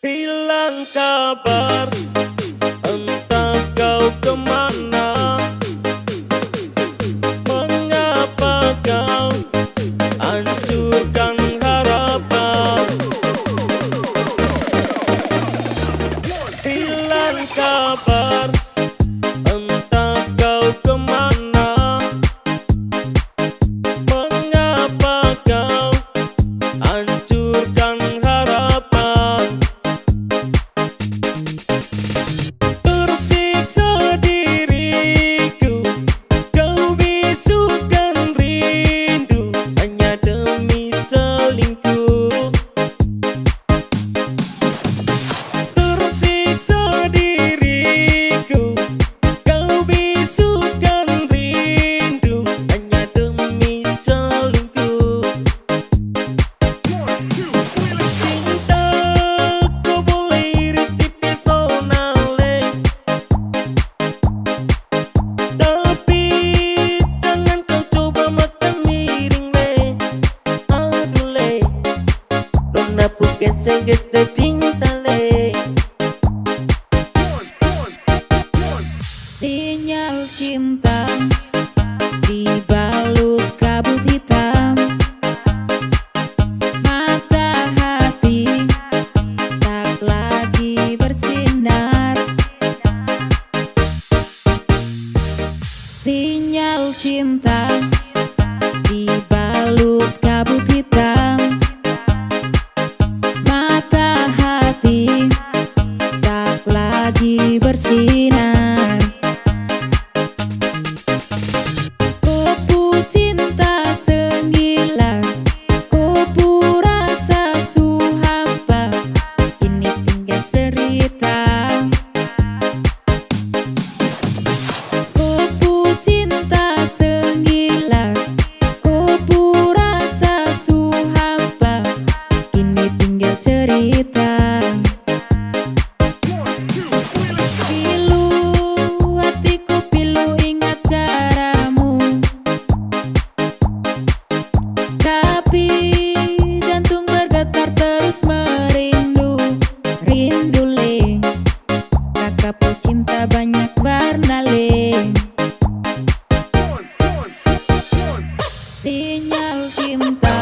Hilang kabar, entah kau kemana. Mengapa kau hancurkan harapan? Hilang kabar, entah kau kemana. Mengapa kau hancurkan harapan? Tersiksa diriku, kau bisukan rindu hanya demi selingkuh. Tersiksa diriku, kau bisukan rindu hanya demi selingkuh. Cintaku boleh iris tipis tonale, tapi jangan kau coba makan miring le. Aduh le, rona gesek-gesek cinta le. Sinyal cinta dibalut kabut hitam, mata hati tak lagi bersinar. Sinyal cinta dibalut kabut hitam, mata hati tak lagi bersinar. Kopu cinta senggila, kopu rasa suhampa, kini tinggal cerita. Kopu cinta senggila, kopu rasa suhampa, kini tinggal cerita. Pilu hatiku, pilu ingat caramu, tapi jantung bergetar terus merindu. Rindu le, kakak pecinta banyak warna le. Sinyal cinta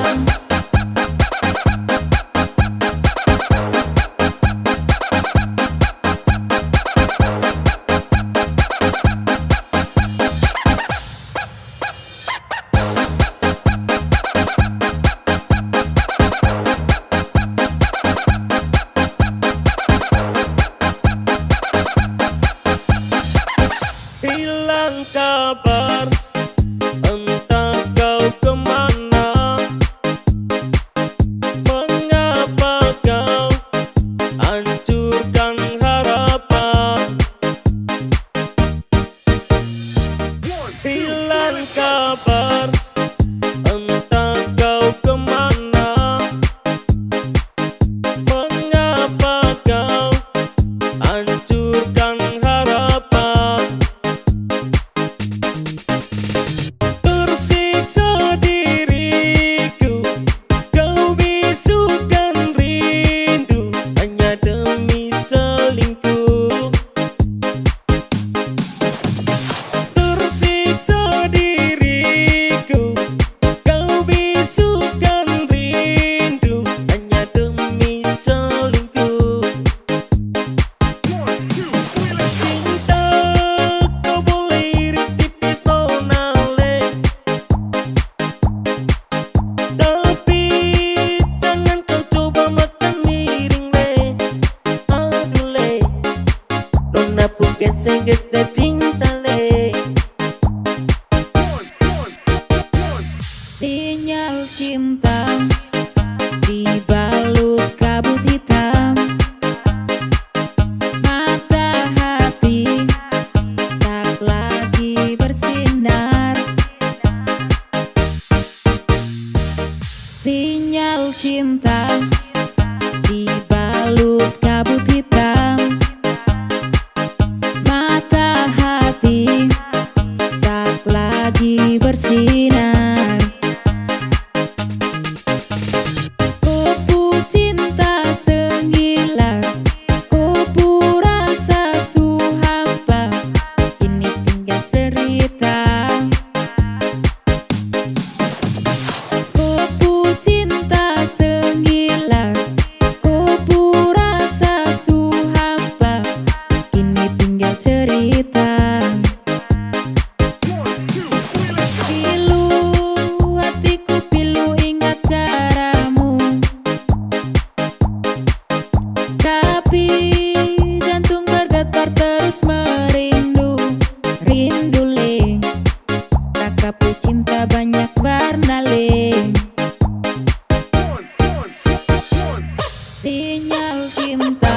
Hilang kabar, entah kau kemana. Mengapa kau hancurkan harapan? Hilang kabar, entah kau kemana. Mengapa kau hancurkan harapan? Tersiksa diriku, kau bisukan rindu hanya demi selingkuh. Tersiksa diriku, kau bisukan rindu hanya demi selingkuh. Cintaku boleh iris tipis tonale, tapi jangan kau coba makan miring le. Aduh le, rona gesek-gesek cinta le. Sinyal cinta dibalut kabut hitam, mata hati tak lagi bersinar. Sinyal cinta dibalut kabut hitam, mata hati tak lagi bersinar. Kopu cinta senggila, sinyal cinta.